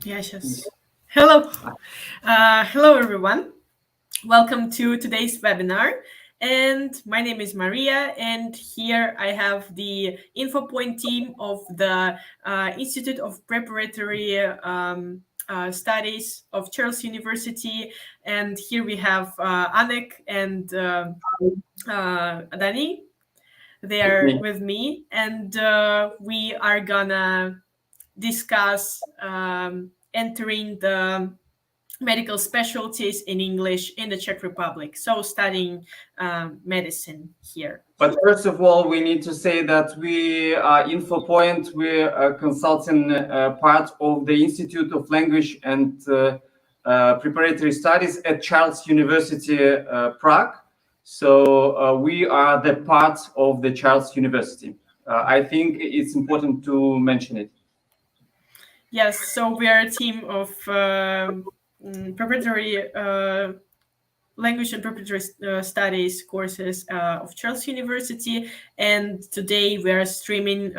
Yes, yes. Hello. Hello, everyone. Welcome to today's webinar. And my name is Maria, and here I have the InfoPoint team of the Institute of Preparatory Studies of Charles University. And here we have Anek and Dani. They It's are me. with me, and we are gonna discuss entering the medical specialties in English in the Czech Republic. So studying medicine here. But first of all, we need to say that we are InfoPoint. We're a consulting part of the Institute of Language and Preparatory Studies at Charles University, Prague. So we are the part of the Charles University. I think it's important to mention it. Yes, so we are a team of preparatory language and preparatory studies courses of Charles University. And today we are streaming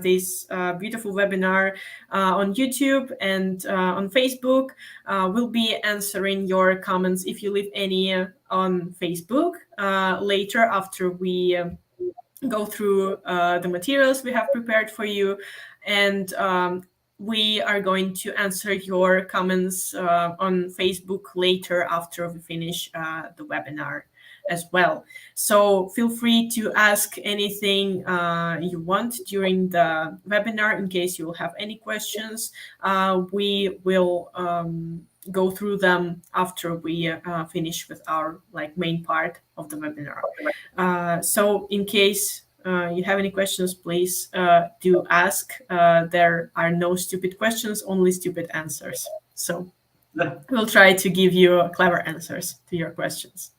this beautiful webinar on YouTube and on Facebook. We'll be answering your comments if you leave any on Facebook later after we go through the materials we have prepared for you. And we are going to answer your comments on Facebook later after we finish the webinar as well. So feel free to ask anything you want during the webinar in case you will have any questions. We will go through them after we finish with our main part of the webinar. So in case you have any questions, please do ask. There are no stupid questions, only stupid answers. So we'll try to give you clever answers to your questions.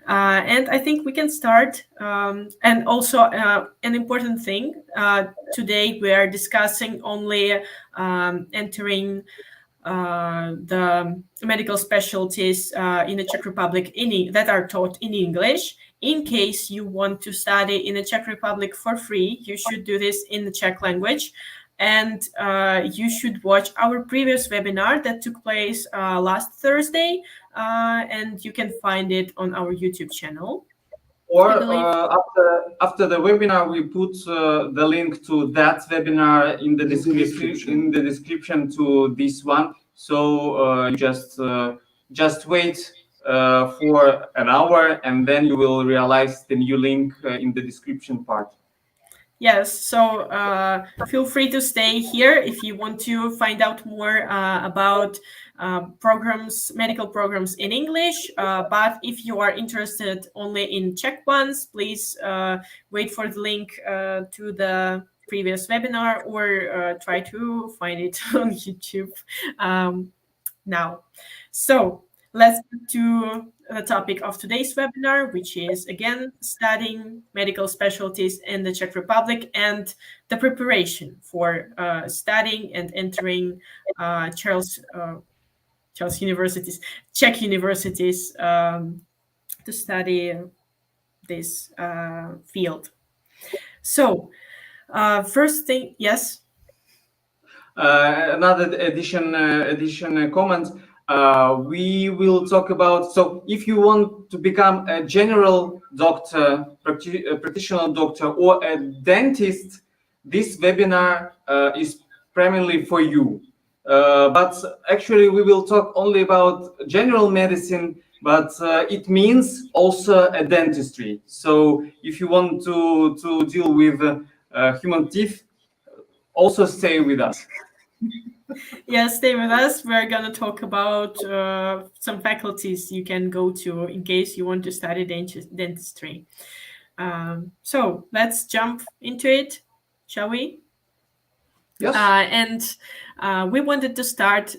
And I think we can start. And also an important thing, today we are discussing only entering the medical specialties in the Czech Republic that are taught in English. In case you want to study in the Czech Republic for free, you should do this in the Czech language. And you should watch our previous webinar that took place last Thursday, and you can find it on our YouTube channel. Or after the webinar, we put the link to that webinar in the description to this one. So you just wait for an hour, and then you will realize the new link in the description part. Yes, so feel free to stay here if you want to find out more about medical programs in English. But if you are interested only in Czech ones, please wait for the link to the previous webinar or try to find it on YouTube now. So let's get to the topic of today's webinar, which is, again, studying medical specialties in the Czech Republic and the preparation for studying and entering Czech universities to study this field. So first thing, yes? Another addition comment. We will talk about, so if you want to become a general doctor, practitioner doctor, or a dentist, this webinar is primarily for you. But actually we will talk only about general medicine, but it means also a dentistry. So if you want to deal with human teeth, also stay with us. Yes, stay with us. We're going to talk about some faculties you can go to in case you want to study dentistry. So let's jump into it, shall we? Yes. And we wanted to start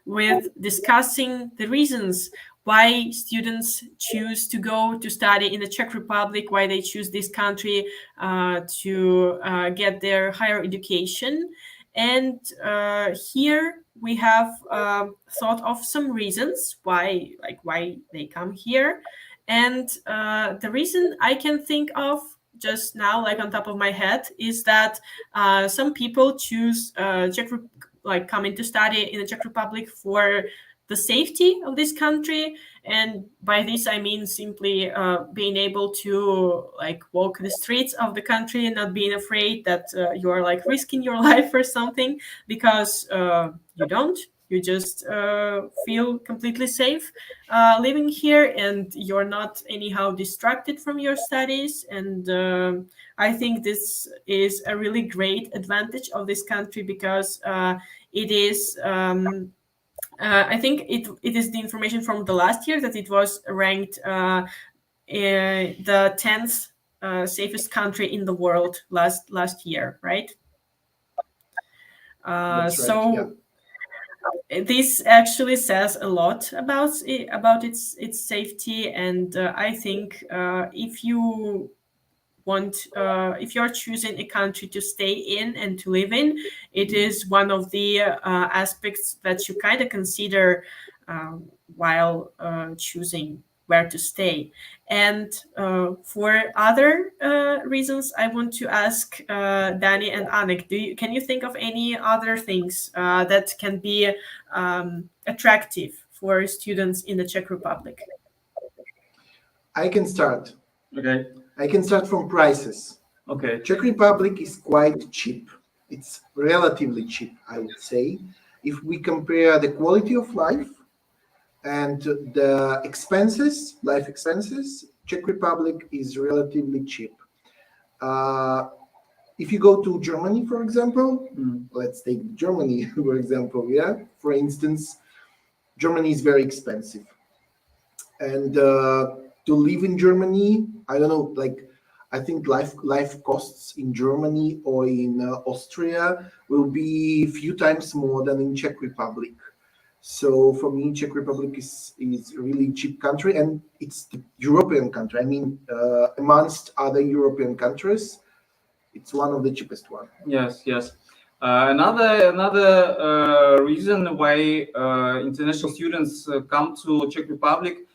with discussing the reasons why students choose to go to study in the Czech Republic, why they choose this country to get their higher education. And here we have thought of some reasons why they come here. And the reason I can think of just now, on top of my head, is that some people choose Czech like coming to study in the Czech Republic for the safety of this country. And by this I mean simply being able to like walk the streets of the country and not being afraid that you are like risking your life or something, because you don't. You just feel completely safe living here, and you're not anyhow distracted from your studies. And I think this is a really great advantage of this country, because it is I think it is the information from the last year that it was ranked the 10th safest country in the world last year, right? That's right, So this actually says a lot about its safety. And I think if you want if you're choosing a country to stay in and to live in, it is one of the aspects that you kind of consider while choosing where to stay. And for other reasons, I want to ask Danny and Anik, can you think of any other things that can be attractive for students in the Czech Republic? I can start. Okay. I can start from prices. Okay. Czech Republic is quite cheap. It's relatively cheap, I would say. If we compare the quality of life and the expenses, life expenses, Czech Republic is relatively cheap. If you go to Germany, for example, let's take Germany, for example, yeah? For instance, Germany is very expensive. And to live in Germany, I don't know, like, I think life costs in Germany or in Austria will be a few times more than in Czech Republic. So for me, Czech Republic is a really cheap country, and it's the European country. I mean, amongst other European countries, it's one of the cheapest one. Yes, yes. Another reason why international students come to Czech Republic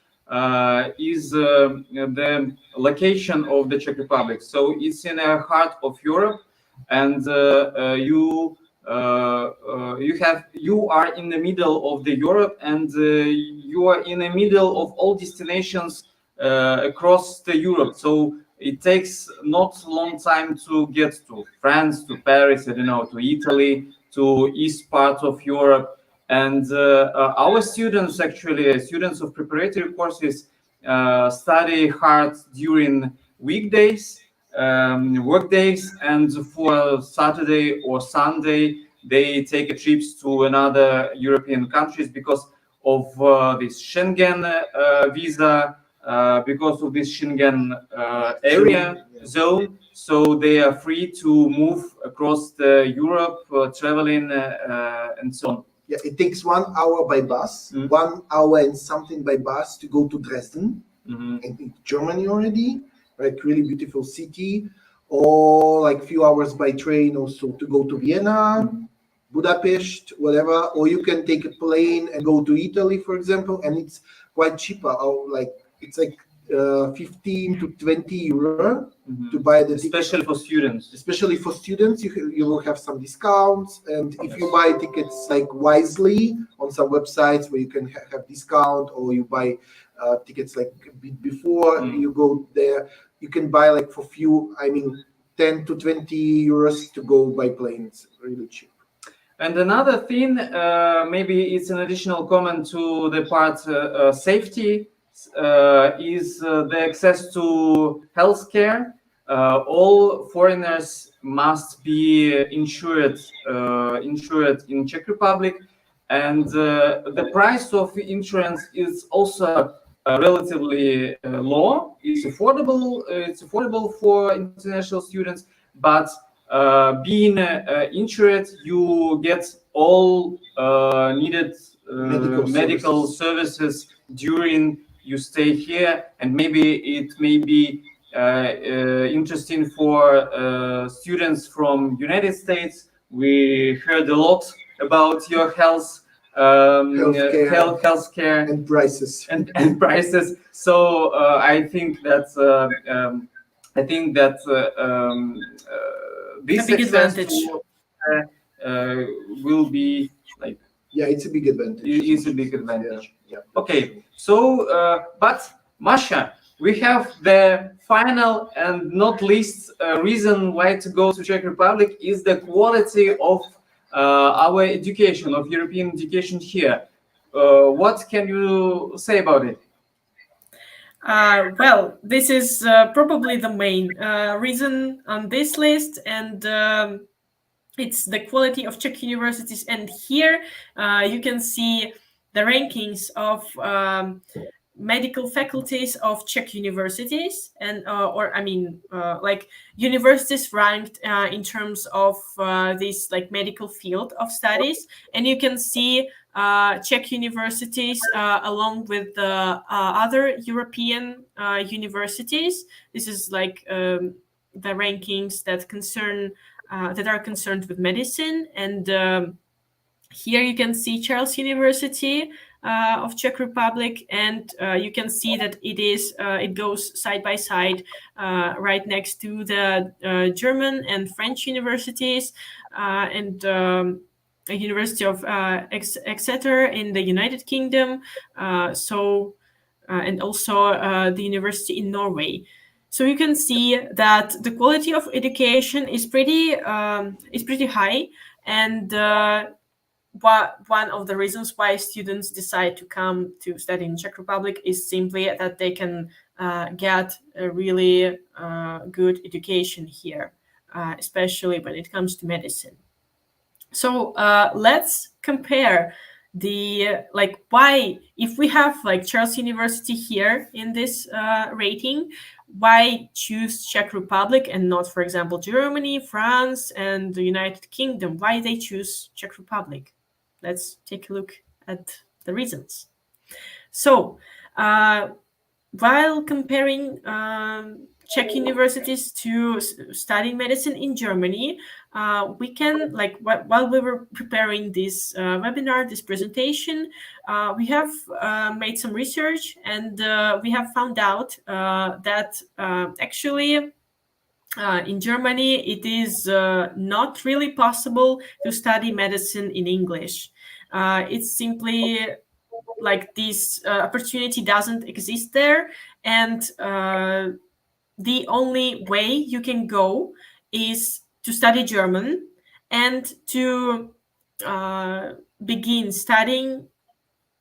is the location of the Czech Republic. So it's in the heart of Europe, and you are in the middle of the Europe, and you are in the middle of all destinations across the Europe. So it takes not a long time to get to France, to Paris, I don't know, to Italy, to east part of Europe. And our students, actually, students of preparatory courses, study hard during weekdays, work days, and for Saturday or Sunday, they take trips to another European countries because of this Schengen visa, because of this Schengen area zone. So they are free to move across the Europe, traveling and so on. Yeah, it takes 1 hour by bus, 1 hour and something by bus to go to Dresden, in Germany already, like really beautiful city, or like few hours by train also to go to Vienna, Budapest, whatever, or you can take a plane and go to Italy, for example, and it's quite cheaper, or like it's like 15 to 20 euro to buy the ticket. Especially for students. Especially for students, you will have some discounts, and if you buy tickets like wisely on some websites where you can have discount, or you buy tickets like a bit before you go there, you can buy like for few, I mean 10 to 20 euros to go by plane. It's really cheap. And another thing, maybe it's an additional comment to the part safety, is the access to healthcare. All foreigners must be insured in Czech Republic, and the price of insurance is also relatively low. It's affordable. It's affordable for international students, but being insured, you get all needed medical services during you stay here, and maybe it may be interesting for students from United States. We heard a lot about your healthcare and prices and prices. So I think that this a big access advantage. will be like. Yeah, it's a big advantage. It's a big advantage. Yeah. Okay, so but Masha, we have the final and not least reason why to go to Czech Republic is the quality of our education, of European education here. What can you say about it? Well, this is probably the main reason on this list, and it's the quality of Czech universities. And here you can see the rankings of medical faculties of Czech universities, and like universities ranked in terms of this like medical field of studies. And you can see Czech universities along with the other European universities. This is like the rankings that concern that are concerned with medicine. And here you can see Charles University of Czech Republic, and you can see that it goes side by side right next to the German and French universities, and a University of Exeter in the United Kingdom, and also the university in Norway. So you can see that the quality of education is pretty high, and one of the reasons why students decide to come to study in Czech Republic is simply that they can get a really good education here, especially when it comes to medicine. So let's compare why, if we have like Charles University here in this rating, why choose Czech Republic and not, for example, Germany, France, and the United Kingdom? Why they choose Czech Republic? Let's take a look at the reasons. So while comparing Czech universities to study medicine in Germany, we can, while we were preparing this webinar, this presentation, we have made some research, and we have found out that actually in Germany it is not really possible to study medicine in English. It's simply like this opportunity doesn't exist there, and the only way you can go is to study German and to begin studying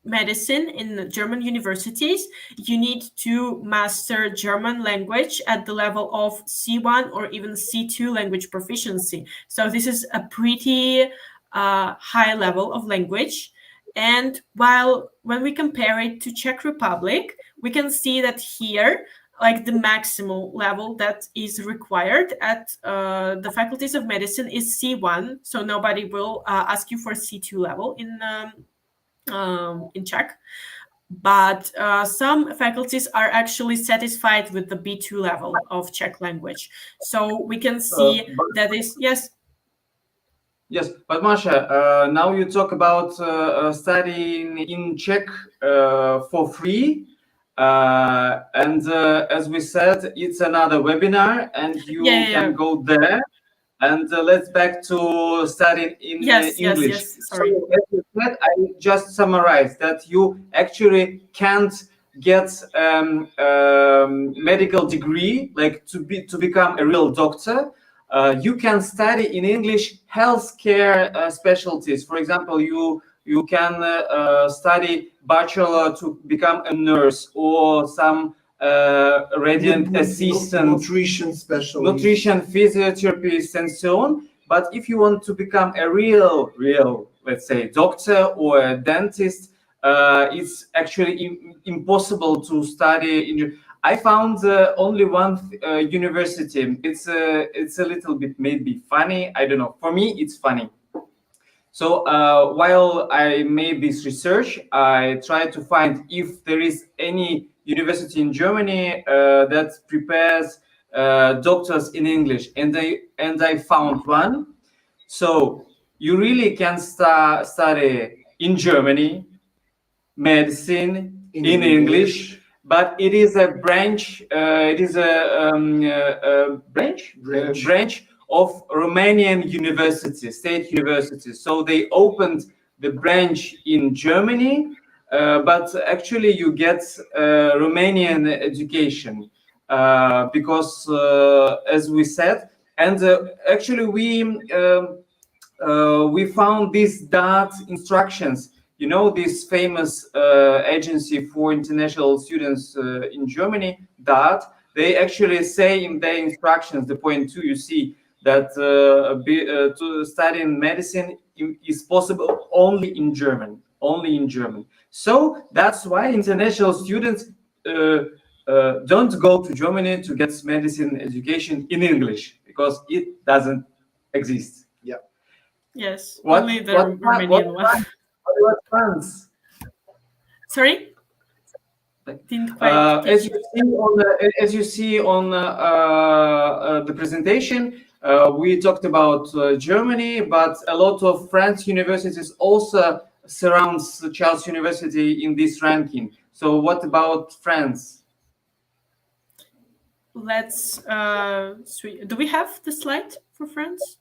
medicine in German universities. You need to master German language at the level of C1 or even C2 language proficiency. So this is a pretty high level of language. And when we compare it to Czech Republic, we can see that here, like the maximal level that is required at the faculties of medicine is C1. So nobody will ask you for C2 level in Czech. But some faculties are actually satisfied with the B2 level of Czech language. So we can see that is, yes. Yes, but Masha, now you talk about studying in Czech for free. And as we said, it's another webinar, and you can go there. And let's back to studying in English. Yes. Sorry. So, as you said, I just summarized that you actually can't get medical degree, like to become a real doctor. You can study in English healthcare specialties. For example, you can study bachelor to become a nurse or some radiant assistant, nutrition specialist, nutrition physiotherapist, and so on. But if you want to become a real, let's say, doctor or a dentist, it's actually impossible to study. I found only one university. It's a little bit maybe funny. I don't know. For me, it's funny. So while I made this research, I tried to find if there is any university in Germany that prepares doctors in English, and I found one. So you really can study in Germany medicine in English, but it is a branch. It is a branch of Romanian universities, state universities. So they opened the branch in Germany, but actually you get Romanian education because, as we said, and actually we found these DART instructions. You know, this famous agency for international students in Germany, DART. They actually say in their instructions, the point 2, you see that to study medicine is possible only in German, only in German. So that's why international students don't go to Germany to get medicine education in English, because it doesn't exist. Yes, only the Romanian one. What France? Sorry? Didn't quite catch As you see on the presentation, we talked about Germany, but a lot of French universities also surrounds Charles University in this ranking. So what about France? Let's do we have the slide for France?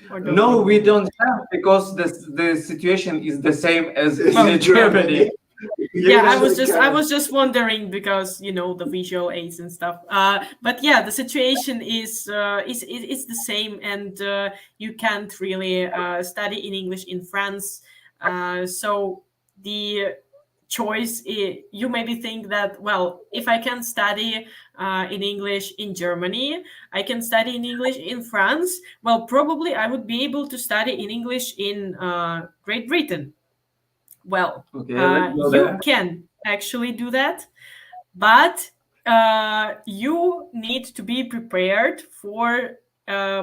No, we don't have, because the situation is the same as in Germany. Yeah, I was just wondering, because you know the visual aids and stuff. But yeah, the situation is the same, and you can't really study in English in France. So the choice you maybe think that, well, if I can study in English in Germany, I can study in English in France. Well, probably I would be able to study in English in Great Britain. Well, you can actually do that, but you need to be prepared for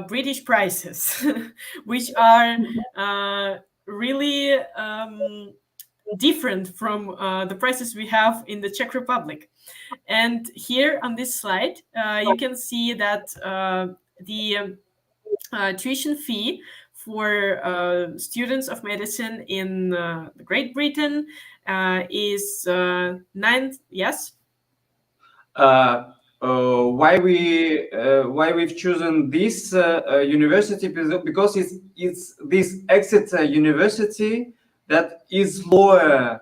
British prices, which are really different from the prices we have in the Czech Republic. And here on this slide, you can see that the tuition fee for students of medicine in Great Britain is 9. Yes. Why we've chosen this university? Because it's this Exeter University that is lower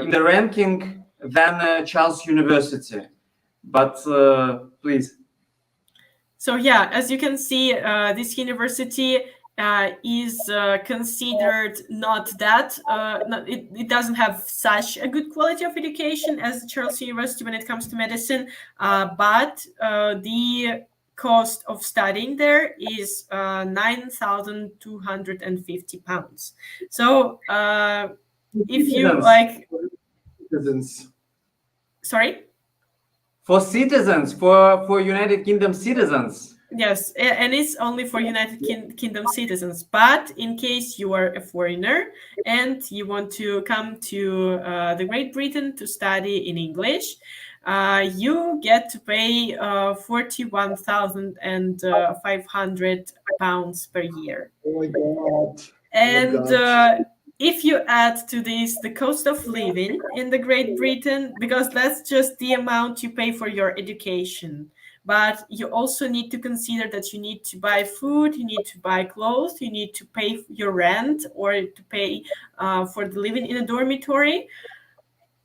in the ranking than Charles University. But please. So yeah, as you can see, this university is considered not that, it doesn't have such a good quality of education as Charles University when it comes to medicine, but the cost of studying there is £9,250. So if you like... Citizens. Sorry? For citizens, for United Kingdom citizens. Yes, and it's only for United Kingdom citizens. But in case you are a foreigner and you want to come to the Great Britain to study in English, you get to pay £41,500 per year. Oh my God. And if you add to this the cost of living in the Great Britain, because that's just the amount you pay for your education, but you also need to consider that you need to buy food, you need to buy clothes, you need to pay your rent, or to pay for the living in a dormitory.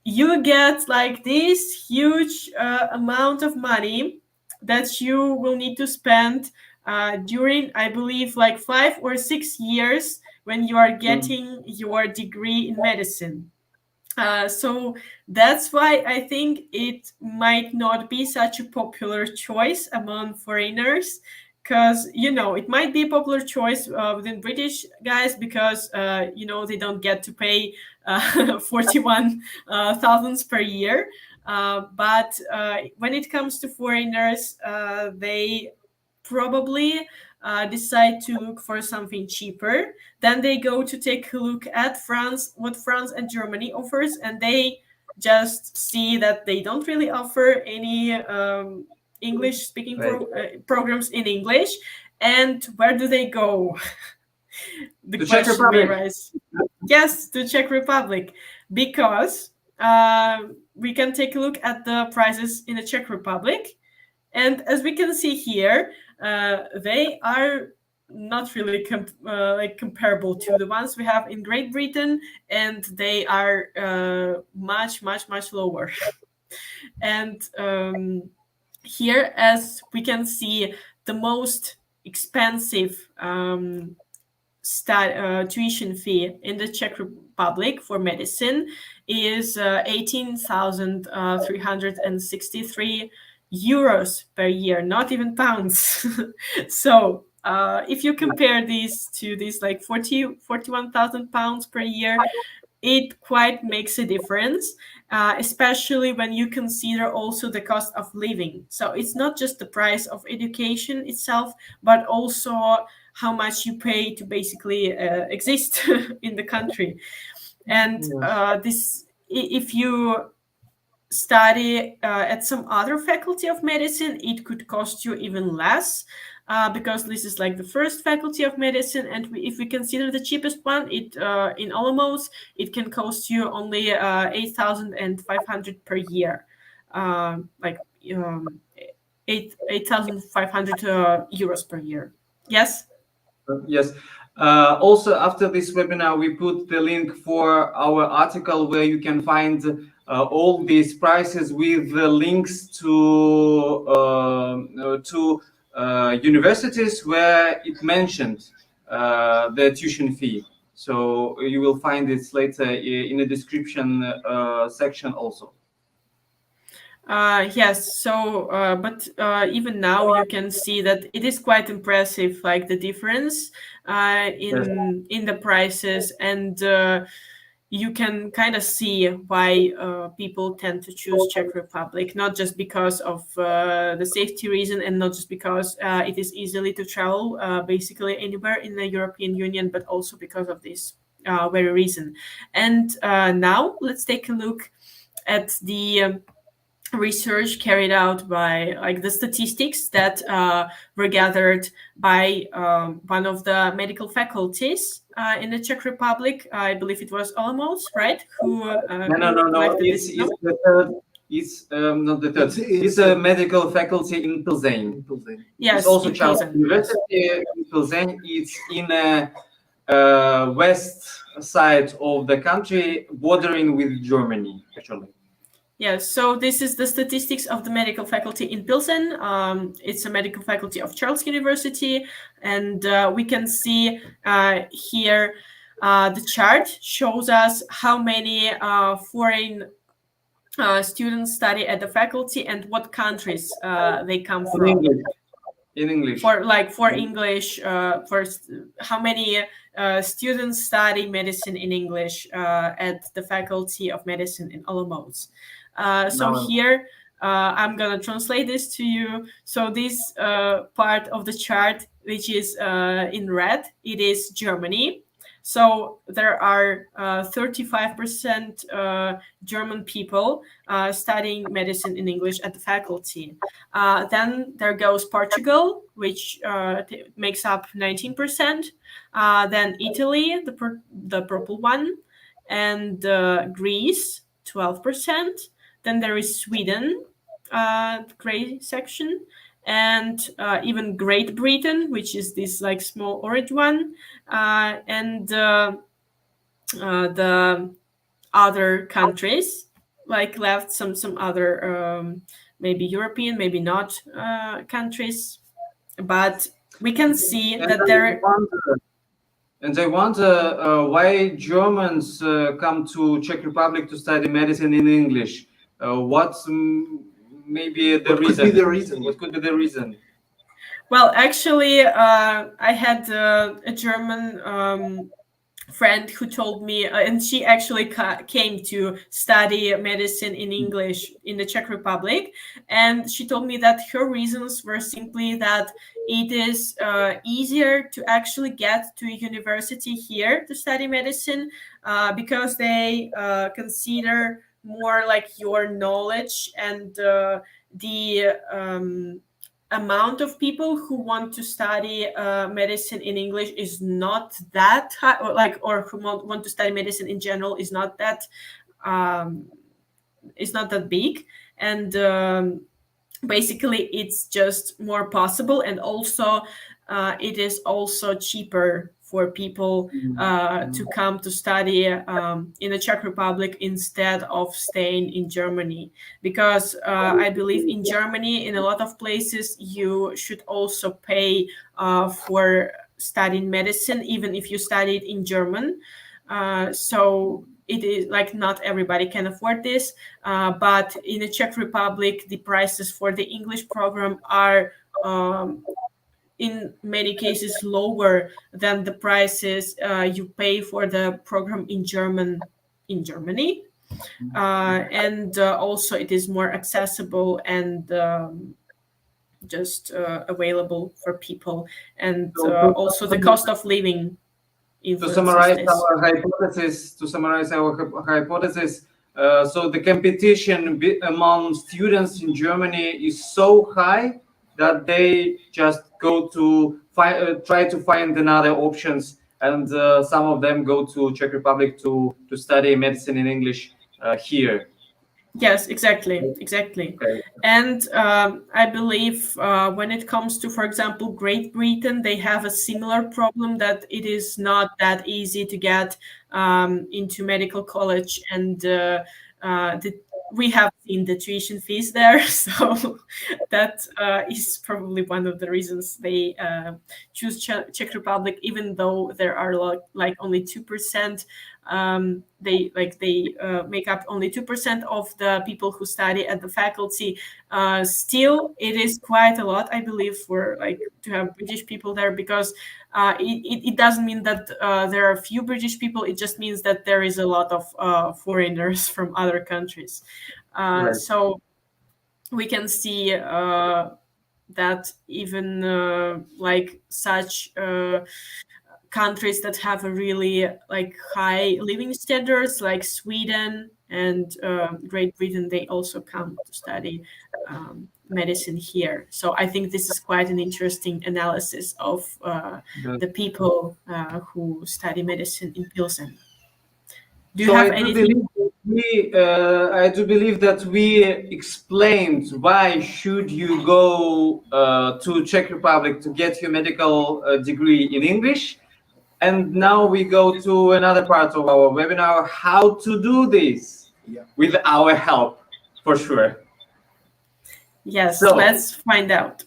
You get like this huge amount of money that you will need to spend during, I believe, like 5 or 6 years when you are getting your degree in medicine. So that's why I think it might not be such a popular choice among foreigners, because, you know, it might be a popular choice within British guys because, you know, they don't get to pay 41,000 per year. But when it comes to foreigners, they probably decide to look for something cheaper. Then they go to take a look at France, what France and Germany offers, and they just see that they don't really offer any English speaking programs in English. And where do they go? The question may rise. Yes, to Czech Republic, because we can take a look at the prices in the Czech Republic. And as we can see here, they are not really comparable to the ones we have in Great Britain, and they are much lower. And here, as we can see, the most expensive tuition fee in the Czech Republic for medicine is 18,363 euros per year, not even pounds. So if you compare these to these like 41,000 pounds per year, it quite makes a difference, especially when you consider also the cost of living. So it's not just the price of education itself, but also how much you pay to basically exist in the country. And if you study at some other faculty of medicine, it could cost you even less. Because this is like the first faculty of medicine, and if we consider the cheapest one, it in Olomouc, it can cost you only 8,500 per year, 8,500 euros per year. Yes. Yes. Also, after this webinar, we put the link for our article where you can find all these prices with the links to universities where it mentioned the tuition fee. So you will find it later in the description section also. Yes, so but even now you can see that it is quite impressive, like the difference in the prices, and you can kind of see why people tend to choose Czech Republic, not just because of the safety reason, and not just because it is easily to travel basically anywhere in the European Union, but also because of this very reason. And now let's take a look at the research carried out by like the statistics that were gathered by one of the medical faculties in the Czech Republic. I believe it was Olomouc, right? Who no. It's the third. It's not the third. It's a medical faculty in Plzeň. Yes, it's also Charles Plzeň. University in Plzeň. It's in the west side of the country, bordering with Germany, actually. Yes, so this is the statistics of the medical faculty in Pilsen. It's a medical faculty of Charles University, and we can see here the chart shows us how many foreign students study at the faculty and what countries they come from. In English. For English, how many students study medicine in English at the Faculty of Medicine in Olomouc. Here, I'm going to translate this to you. So this part of the chart, which is in red, it is Germany. So there are 35% German people studying medicine in English at the faculty. Then there goes Portugal, which makes up 19%. Then Italy, the purple one, and Greece, 12%. Then there is Sweden, gray section, and even Great Britain, which is this like small orange one, and the other countries like left some other maybe European, maybe not countries, but we can see that there. And I wonder why Germans come to Czech Republic to study medicine in English. What's maybe the reason? What could be the reason? Well, actually, I had a German friend who told me, and she actually came to study medicine in English in the Czech Republic, and she told me that her reasons were simply that it is easier to actually get to a university here to study medicine because they consider more like your knowledge and the amount of people who want to study medicine in English is not that high, or who want to study medicine in general is not that big, and basically it's just more possible, and also it is also cheaper for people to come to study in the Czech Republic instead of staying in Germany, because I believe in Germany in a lot of places you should also pay for studying medicine even if you studied in German. So it is like not everybody can afford this, but in the Czech Republic, the prices for the English program are in many cases lower than the prices you pay for the program in Germany, and also it is more accessible and just available for people, and So also the cost of living to influences summarize this. our hypothesis, so the competition among students in Germany is so high that they just go to try to find another options, and some of them go to Czech Republic to study medicine in English here. Yes, exactly, exactly. Okay. And I believe when it comes to, for example, Great Britain, they have a similar problem that it is not that easy to get into medical college, and we have seen the tuition fees there, so that is probably one of the reasons they choose Czech Republic, even though there are like only 2%. They make up only 2% of the people who study at the faculty. Still, it is quite a lot, I believe, for like to have British people there, because it doesn't mean that there are few British people. It just means that there is a lot of foreigners from other countries. Right. So we can see that even like such countries that have a really like high living standards, like Sweden and Great Britain, they also come to study medicine here. So I think this is quite an interesting analysis of Good. the people who study medicine in Pilsen. Do you So have anything? I do believe that we explained why should you go to Czech Republic to get your medical degree in English, and now we go to another part of our webinar: how to do this with our help, for sure. Yes, So, let's find out.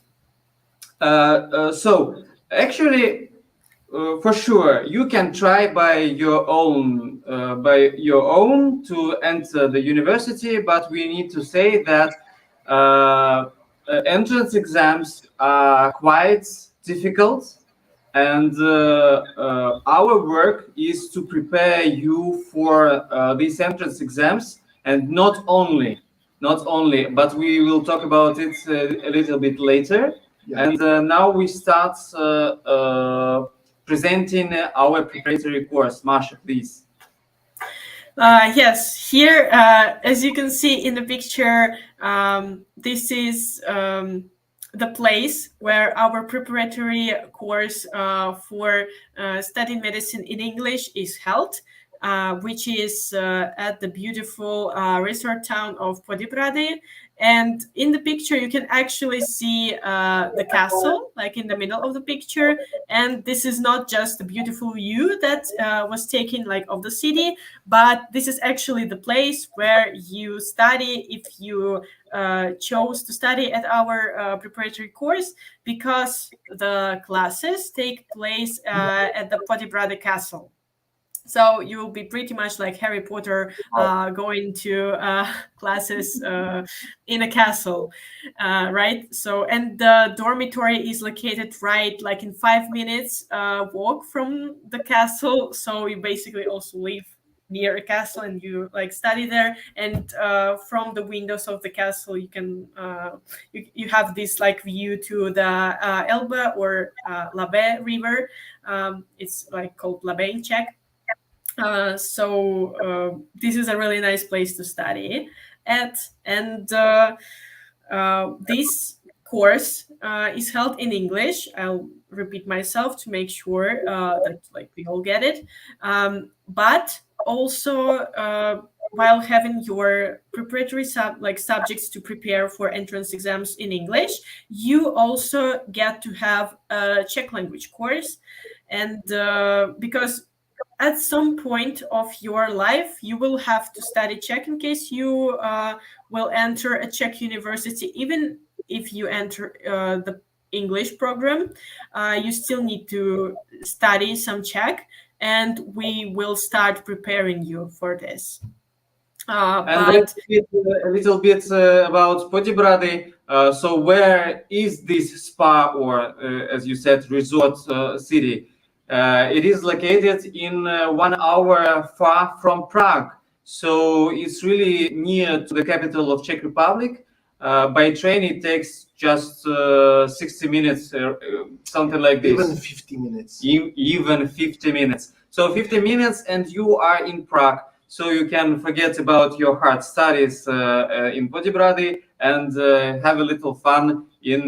so actually, for sure, you can try by your own to enter the university, but we need to say that entrance exams are quite difficult, and our work is to prepare you for these entrance exams, and not only, but we will talk about it a little bit later. Yeah. And now we start presenting our preparatory course. Masha, please. Yes, here, as you can see in the picture, this is the place where our preparatory course for studying medicine in English is held, which is at the beautiful resort town of Poděbrady. And in the picture, you can actually see the castle, like in the middle of the picture. And this is not just a beautiful view that was taken like of the city, but this is actually the place where you study if you chose to study at our preparatory course, because the classes take place at the Poděbrady Castle. So you will be pretty much like Harry Potter going to classes in a castle, right? So, and the dormitory is located right like in 5 minutes walk from the castle. So you basically also live near a castle and you like study there, and from the windows of the castle you can you have this like view to the Elbe or Labe river. It's like called Labe in Czech. So this is a really nice place to study at, and this course is held in English. I'll repeat myself to make sure that like we all get it, but also while having your preparatory subjects to prepare for entrance exams in English, you also get to have a Czech language course, and because at some point of your life you will have to study Czech in case you will enter a Czech university. Even if you enter the English program, you still need to study some Czech, and we will start preparing you for this. And But a little bit about Poděbrady. So where is this spa, or as you said, resort city? It is located in 1 hour far from Prague. So it's really near to the capital of Czech Republic. By train, it takes just 60 minutes, something like this. Even 50 minutes. Even 50 minutes. So 50 minutes and you are in Prague. So you can forget about your hard studies in Poděbrady and have a little fun in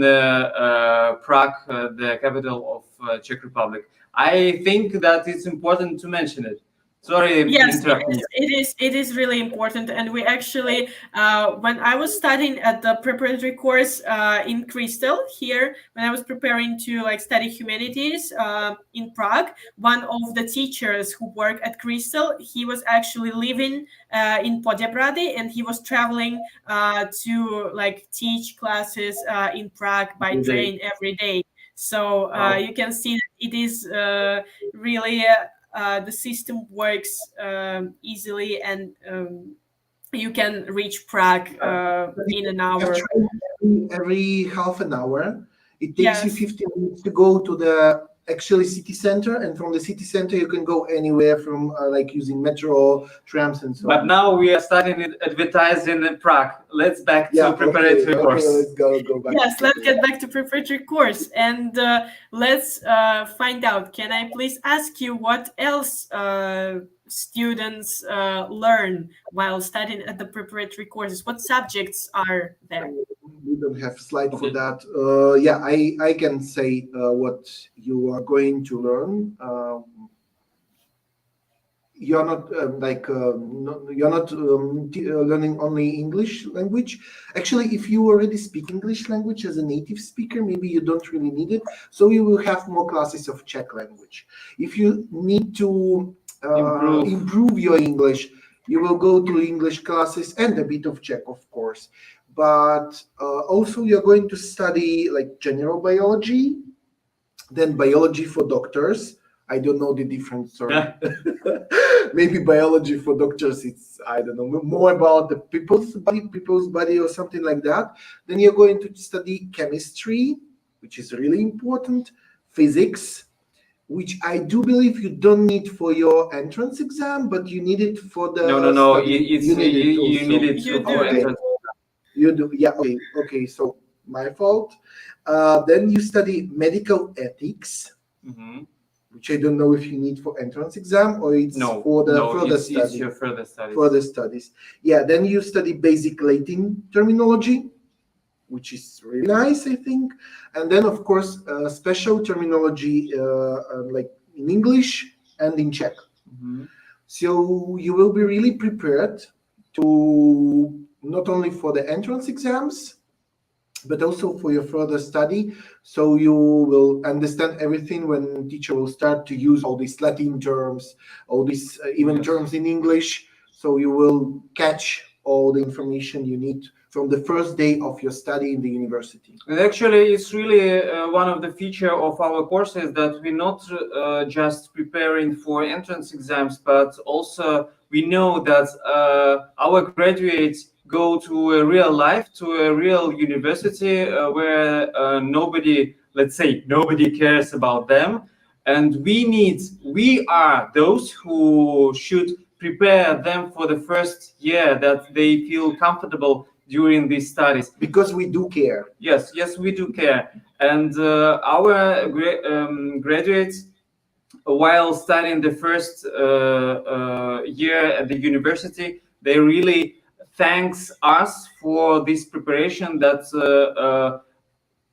Prague, the capital of Czech Republic. I think that it's important to mention it. Sorry, yes, it is really important. And we actually, when I was studying at the preparatory course in Crystal here, when I was preparing to study humanities in Prague, one of the teachers who work at Crystal, he was actually living in Poděbrady, and he was traveling to teach classes in Prague by train every day. So you can see that it is really the system works easily, and you can reach Prague in an hour. Every half an hour. It takes you 15 minutes to go to the actually city center, and from the city center you can go anywhere from using metro, trams, and so on. But now we are starting advertising in Prague. Let's back to preparatory course. Let's go back. Yes, let's get back to preparatory course, and let's find out. Can I please ask you what else students learn while studying at the preparatory courses? What subjects are there? We don't have slide for that. I can say what you are going to learn. You're not learning only English language. Actually, if you already speak English language as a native speaker, maybe you don't really need it. So you will have more classes of Czech language. If you need to improve your English, you will go to English classes and a bit of Czech, of course. But also you're going to study general biology, then biology for doctors. I don't know the difference, sorry. Maybe biology for doctors, it's, I don't know, more about the people's body or something like that. Then you're going to study chemistry, which is really important, physics, which I do believe you don't need for your entrance exam, but you need it for the No. You need it for entrance. You do, yeah. Okay. So my fault. Then you study medical ethics, which I don't know if you need for entrance exam or it's for the further studies. It's your further studies. Further studies. Yeah. Then you study basic Latin terminology, which is really nice, I think. And then of course special terminology like in English and in Czech. So you will be really prepared to not only for the entrance exams, but also for your further study. So you will understand everything when teacher will start to use all these Latin terms, all these even terms in English. So you will catch all the information you need from the first day of your study in the university. And actually, it's really one of the features of our courses that we're not just preparing for entrance exams, but also we know that our graduates go to a real life, to a real university where nobody cares about them. And we are those who should prepare them for the first year, that they feel comfortable during these studies. Because we do care. Yes, we do care. And our graduates, while studying the first year at the university, they really thanks us for this preparation, that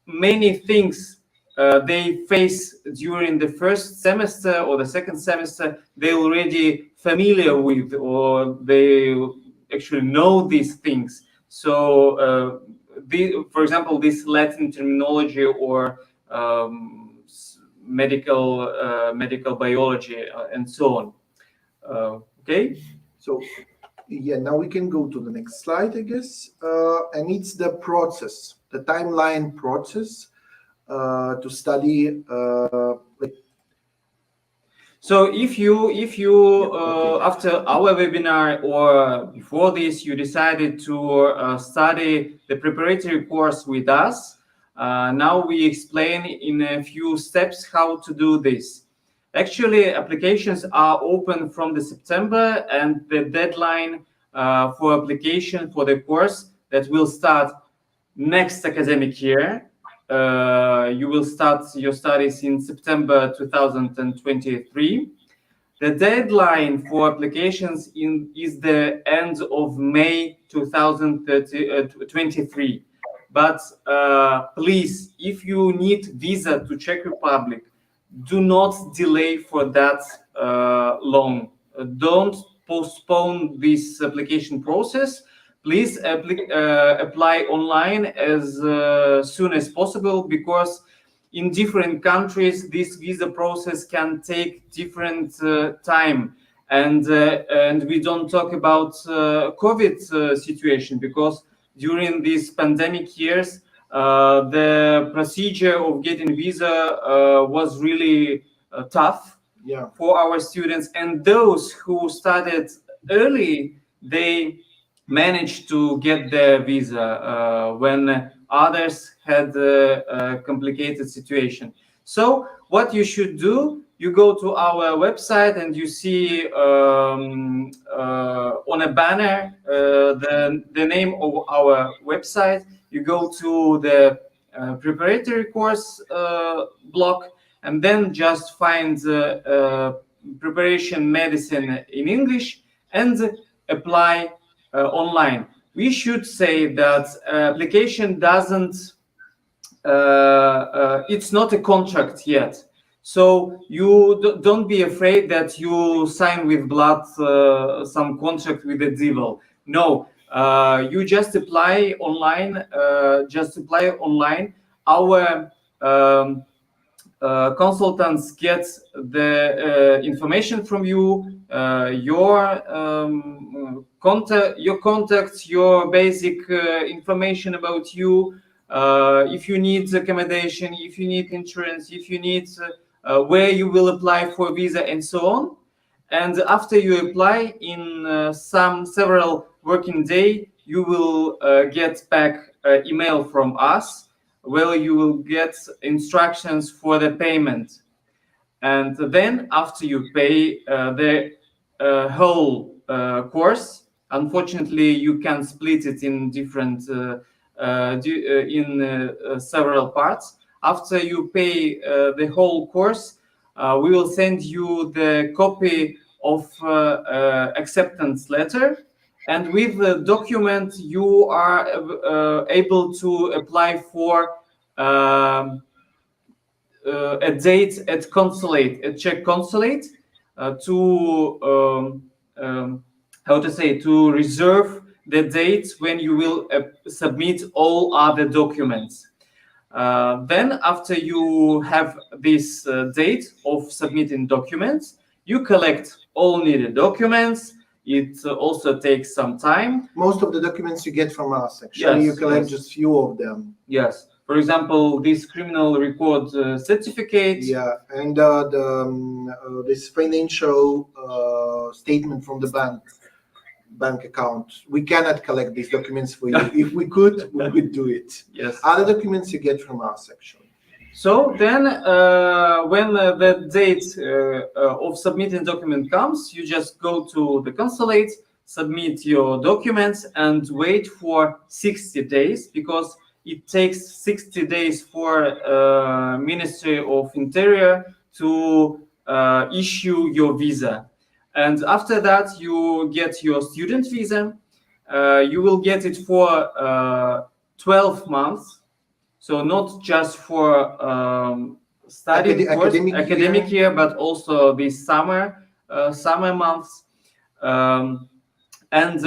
many things they face during the first semester or the second semester, they already familiar with, or they actually know these things. So, for example, this Latin terminology or medical biology and so on. Okay. So, yeah, now we can go to the next slide, I guess, and it's the process, the timeline process to study. So if you after our webinar or before this you decided to study the preparatory course with us, now we explain in a few steps how to do this. Actually, applications are open from the September, and the deadline for application for the course that will start next academic year. You will start your studies in September 2023. The deadline for applications is the end of May 2023. But please, if you need visa to Czech Republic, do not delay for that long. Don't postpone this application process. Please apply online as soon as possible, because in different countries this visa process can take different time, and we don't talk about COVID situation, because during these pandemic years the procedure of getting visa was really tough for our students, and those who started early, they managed to get their visa when others had a complicated situation. So what you should do, you go to our website and you see on a banner the name of our website. You go to the preparatory course block, and then just find preparation medicine in English and apply online. We should say that application doesn't, it's not a contract yet. So you don't be afraid that you sign with blood some contract with the devil. No, you just apply online. Our consultants get the information from you, your contacts, your basic information about you. If you need accommodation, if you need insurance, if you need where you will apply for visa, and so on. And after you apply, in several working days, you will get back email from us, where you will get instructions for the payment. And then after you pay the whole course, unfortunately you can split it in different several parts. After you pay the whole course, we will send you the copy of acceptance letter, and with the document you are able to apply for a date at consulate, at Czech consulate, to to reserve the date when you will submit all other documents. Then after you have this date of submitting documents, you collect all needed documents. It also takes some time. Most of the documents you get from us, actually. Yes, you collect just few of them. Yes. For example, this criminal record certificate. Yeah, and this financial statement from the bank account. We cannot collect these documents for you. If we could, we would do it. Yes. Other documents you get from us, actually. So then, when the date of submitting document comes, you just go to the consulate, submit your documents, and wait for 60 days, because it takes 60 days for Ministry of Interior to issue your visa. And after that, you get your student visa. You will get it for 12 months. So not just for academic year, but also the summer months. And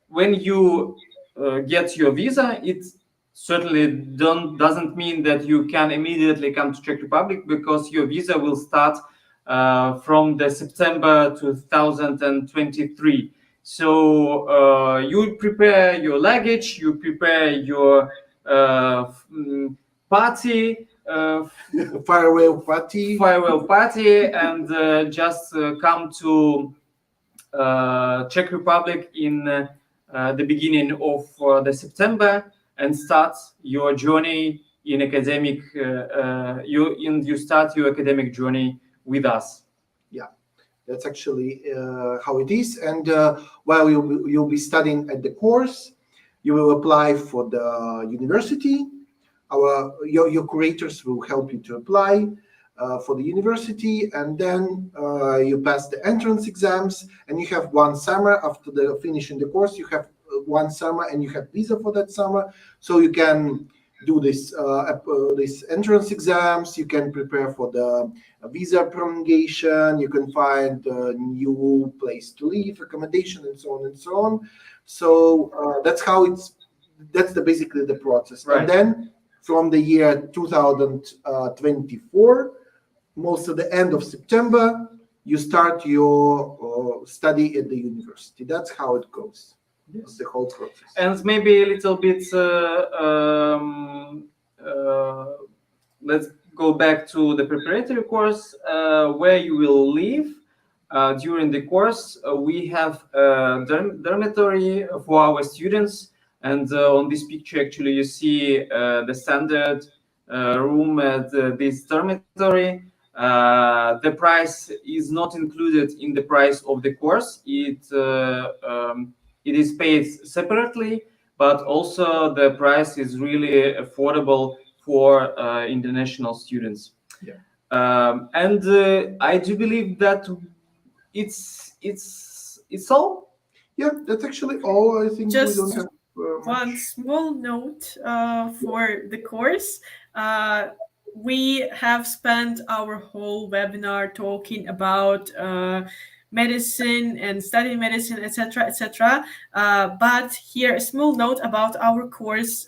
when you get your visa, it certainly doesn't mean that you can immediately come to Czech Republic, because your visa will start from the September 2023. So you prepare your luggage, you prepare your party, Farewell party, and just come to Czech Republic in the beginning of the September, and start your journey in academic. You start your academic journey with us. Yeah, that's actually how it is. And while you'll be studying at the course, you will apply for the university. Your curators will help you to apply for the university, and then you pass the entrance exams, and you have 1 summer after the finishing the course. You have 1 summer, and you have visa for that summer, so you can do this entrance exams. You can prepare for the visa prolongation. You can find a new place to live, accommodation, and so on and so on. So that's basically the process. Right. And then from the year 2024, most of the end of September, you start your study at the university. That's how it goes. Yes. The whole process. And maybe a little bit, let's go back to the preparatory course, where you will live during the course. We have a dormitory for our students, and on this picture actually you see the standard room at this dormitory. The price is not included in the price of the course. It is paid separately, but also the price is really affordable for international students. Yeah. And I do believe that it's all. Yeah, that's actually all. I think Just we don't have one small note for the course. We have spent our whole webinar talking about medicine and studying medicine, etc., etc. But here, a small note about our course.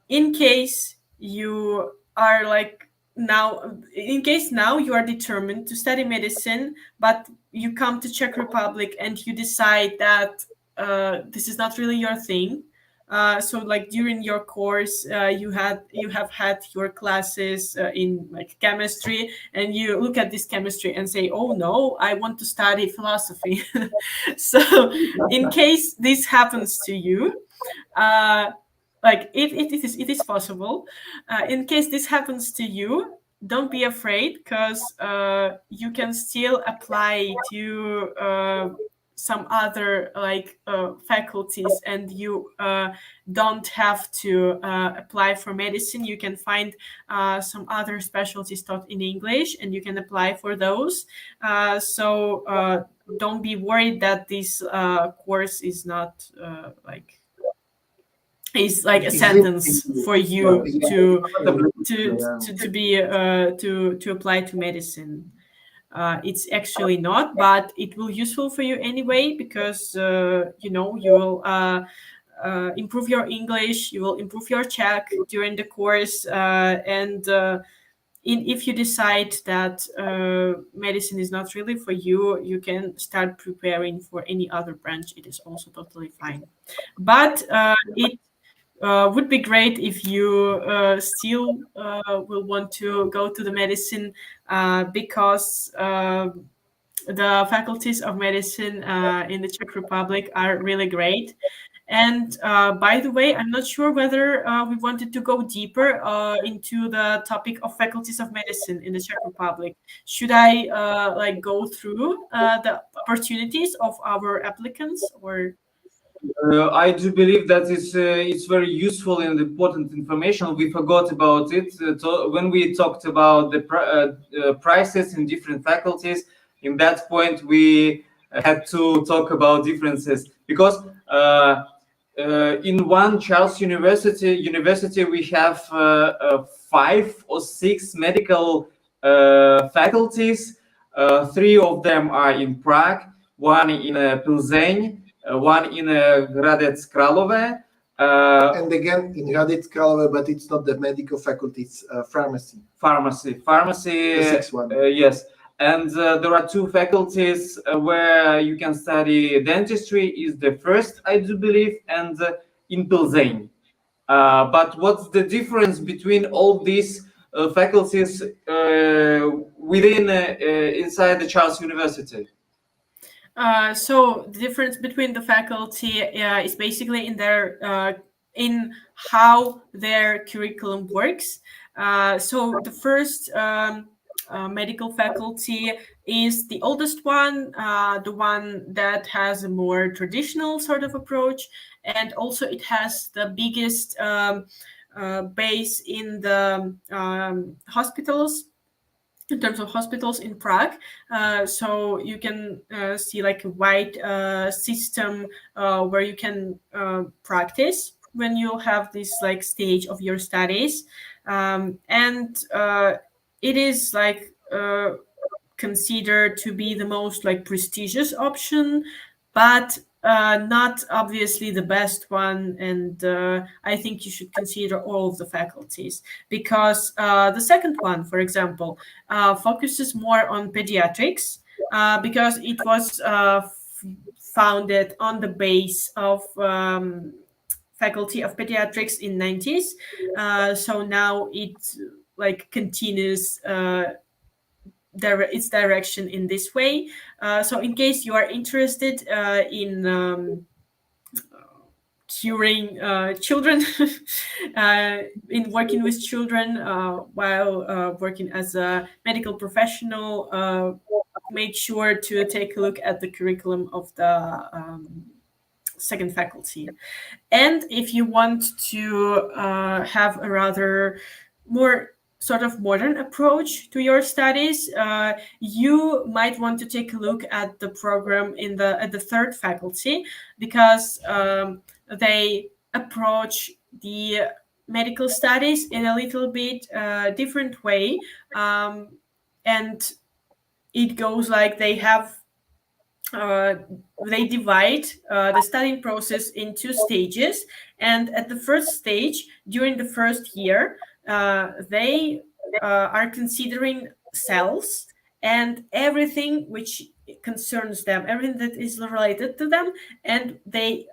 In case you are now you are determined to study medicine, but you come to Czech Republic and you decide that this is not really your thing. So during your course, you have had your classes in chemistry, and you look at this chemistry and say, oh no, I want to study philosophy. So in case this happens to you, it is possible. In case this happens to you, don't be afraid, because you can still apply to some other faculties, and you don't have to apply for medicine. You can find some other specialties taught in English, and you can apply for those. So don't be worried that this course is not is like a sentence for you to apply to medicine. It's actually not, but it will useful for you anyway, because you will improve your English, you will improve your Czech during the course, and if you decide that medicine is not really for you, you can start preparing for any other branch. It is also totally fine. But it would be great if you still will want to go to the medicine, because the faculties of medicine in the Czech Republic are really great. And by the way, I'm not sure whether we wanted to go deeper into the topic of faculties of medicine in the Czech Republic. Should I go through the opportunities of our applicants, or? I do believe that it's very useful and important information. We forgot about it when we talked about the prices in different faculties. In that point, we had to talk about differences, because in one Charles University we have 5 or 6 medical faculties. 3 of them are in Prague. one in Plzeň, one in Hradec Králové. And again, in Hradec Králové, but it's not the medical faculty, it's pharmacy. Pharmacy, The sixth one. yes. And there are two faculties where you can study dentistry. Is the first, I do believe, and in Plzeň. But what's the difference between all these faculties within inside the Charles University? So the difference between the faculty is basically in their in how their curriculum works. So the first medical faculty is the oldest one, the one that has a more traditional sort of approach, and also it has the biggest base in the hospitals, in terms of hospitals in Prague. So you can see like a wide system where you can practice when you have this like stage of your studies. And it is like considered to be the most like prestigious option, but not obviously the best one. And I think you should consider all of the faculties, because the second one, for example, focuses more on pediatrics, because it was founded on the base of faculty of pediatrics in 90s. So now it like continues its direction in this way. So in case you are interested in curing children, in working with children while working as a medical professional, make sure to take a look at the curriculum of the second faculty. And if you want to have a rather more sort of modern approach to your studies, you might want to take a look at the program at the third faculty, because they approach the medical studies in a little bit different way, and it goes like they divide the studying process in two stages. And at the first stage, during the first year, they are considering cells and everything which concerns them, everything that is related to them, and they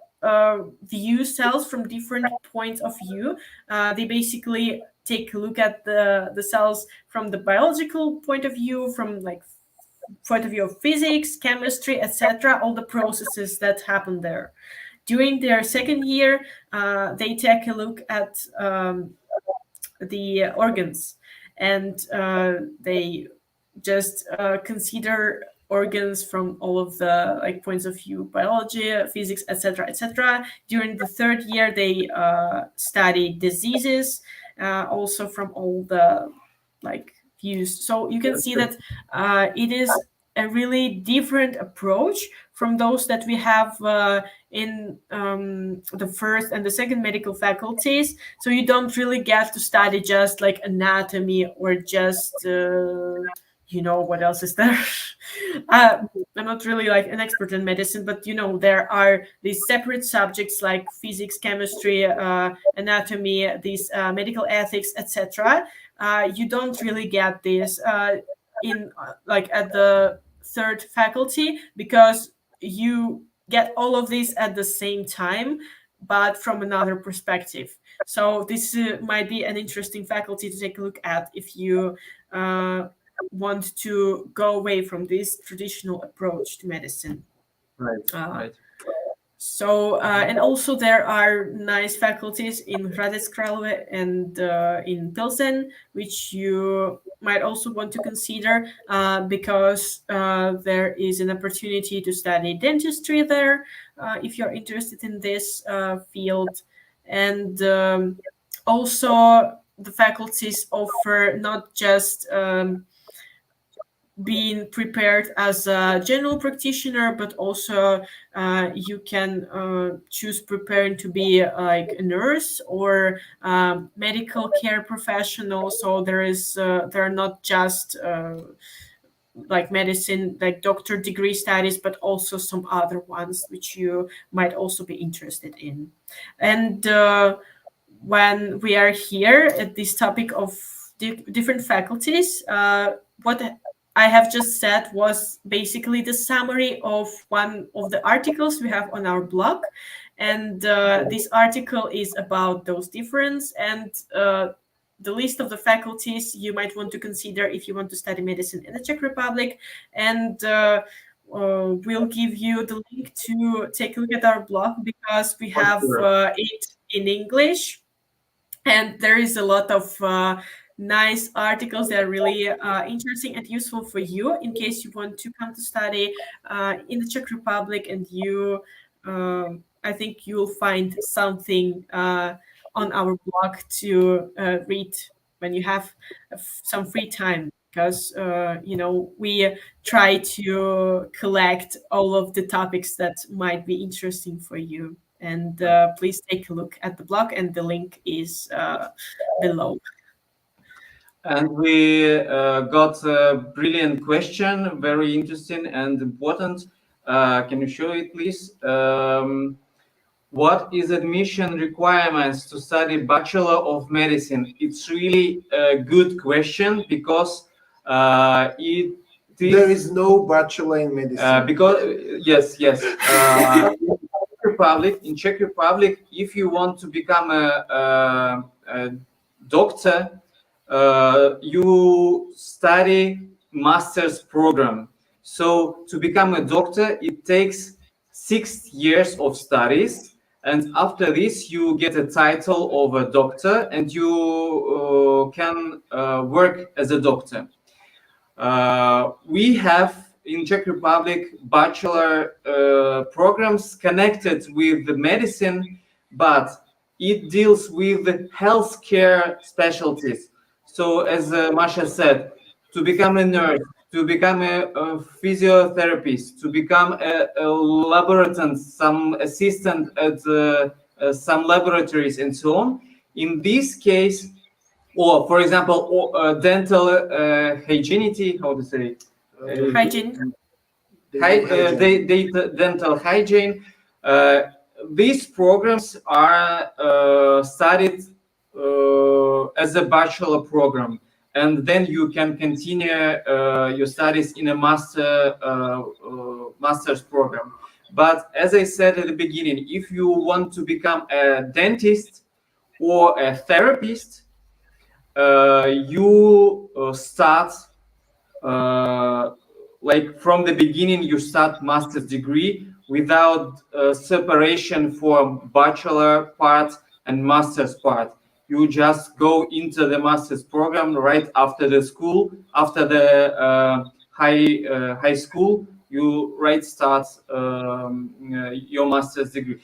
view cells from different points of view. They basically take a look at the cells from the biological point of view, from like point of view of physics, chemistry, etc., all the processes that happen there. During their second year, they take a look at the organs, and they just consider organs from all of the like points of view, biology, physics, etc., etc. During the third year, they study diseases, also from all the like views. So you can see that it is a really different approach from those that we have in the first and the second medical faculties. So you don't really get to study just like anatomy or just what else is there? I'm not really like an expert in medicine, but there are these separate subjects like physics, chemistry, anatomy, these medical ethics, etc. You don't really get this in like at the third faculty, because you get all of these at the same time, but from another perspective. So this might be an interesting faculty to take a look at if you want to go away from this traditional approach to medicine. Right. So, and also there are nice faculties in Hradec Králové and in Plzeň, which you might also want to consider, because there is an opportunity to study dentistry there, if you're interested in this field. And also the faculties offer not just being prepared as a general practitioner, but also you can choose preparing to be like a nurse or medical care professional. So there are not just like medicine, like doctor degree studies, but also some other ones which you might also be interested in. And when we are here at this topic of different faculties, what I have just said was basically the summary of one of the articles we have on our blog. And this article is about those differences and the list of the faculties you might want to consider if you want to study medicine in the Czech Republic. And we'll give you the link to take a look at our blog, because we have it in English. And there is a lot of nice articles that are really interesting and useful for you in case you want to come to study in the Czech Republic. And you, I think you'll find something on our blog to read when you have some free time, because we try to collect all of the topics that might be interesting for you. And please take a look at the blog, and the link is below. And we got a brilliant question, very interesting and important. Can you show it, please? What is admission requirements to study Bachelor of Medicine? It's really a good question, because there is no bachelor in medicine. Yes. In Czech Republic, if you want to become a doctor, you study master's program. So to become a doctor, it takes 6 years of studies, and after this you get a title of a doctor, and you can work as a doctor. We have in Czech Republic bachelor programs connected with the medicine, but it deals with the healthcare specialties. So as Masha said, to become a nurse, to become a physiotherapist, to become a laboratorant, some assistant at some laboratories and so on. In this case, or for example, dental hygienity, how to say it? Hygiene. Dental hygiene. These programs are studied as a bachelor program, and then you can continue your studies in a master's program. But as I said at the beginning, if you want to become a dentist or a therapist, you start like from the beginning. You start master's degree without separation for bachelor part and master's part. You just go into the master's program right after the school, after the high school. You start your master's degree.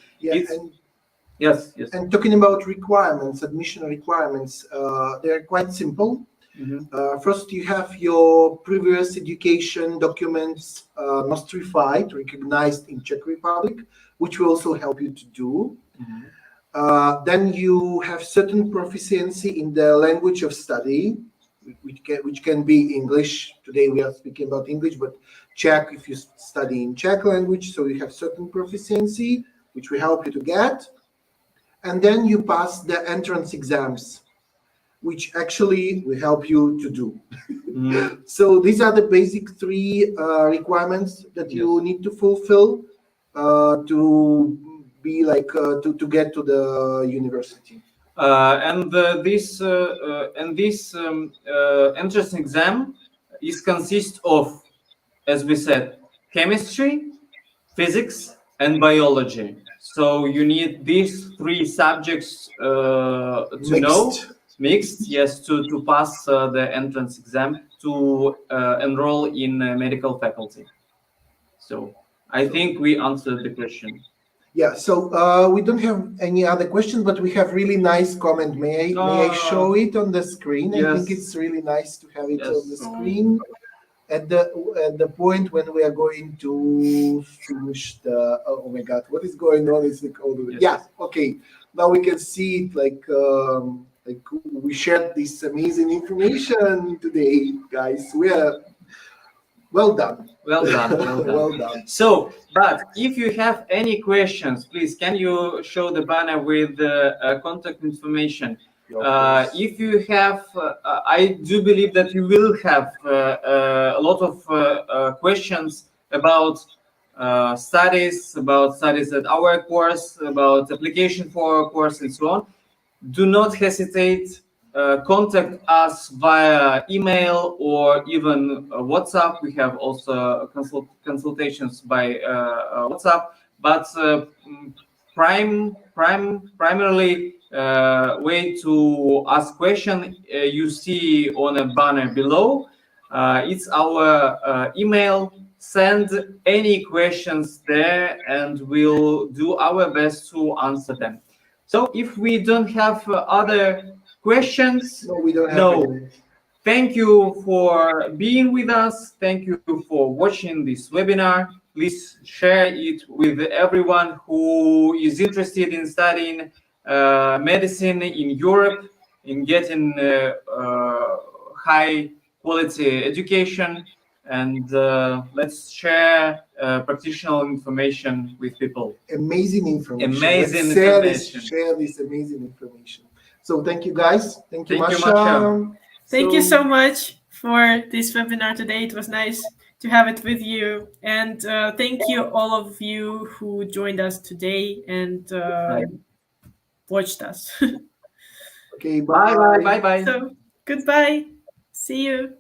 Yes. And talking about requirements, admission requirements, they're quite simple. First, you have your previous education documents nostrified, recognized in Czech Republic, which will also help you to do. Then you have certain proficiency in the language of study, which can be English. Today we are speaking about English, but Czech if you study in Czech language. So you have certain proficiency, which will help you to get. And then you pass the entrance exams, which actually will help you to do. So these are the basic 3 requirements that you need to fulfill to be like to get to the university. This entrance exam consists of, as we said, chemistry, physics, and biology. So you need these 3 subjects mixed, yes, to pass the entrance exam to enroll in medical faculty. So I think we answered the question. Yeah, so we don't have any other questions, but we have really nice comment. May I show it on the screen? Yes. I think it's really nice to have it on the screen at the point when we are going to finish the. Oh my God, what is going on? Is the code? Yes. Yeah, okay. Now we can see it like we shared this amazing information today, guys. Well done. Well done. Well done. Well done. So, but if you have any questions, please can you show the banner with the contact information? Yeah, of course. If you have, I do believe that you will have a lot of questions about studies at our course, about application for our course, and so on. Do not hesitate. Contact us via email or even WhatsApp. We have also consultations by WhatsApp, but primarily way to ask question you see on a banner below. It's our email. Send any questions there, and we'll do our best to answer them. So if we don't have other questions, No, we don't have no. any. Thank you for being with us. Thank you for watching this webinar. Please share it with everyone who is interested in studying medicine in Europe, in getting high quality education, and let's share practical information with people. Amazing information. Amazing Let's share information. share this amazing information. So thank you, guys. Thank you, Thank you, Masha. Masha. Thank you so much for this webinar today. It was nice to have it with you. And thank you all of you who joined us today and watched us. Okay, Bye bye bye bye. So goodbye. See you.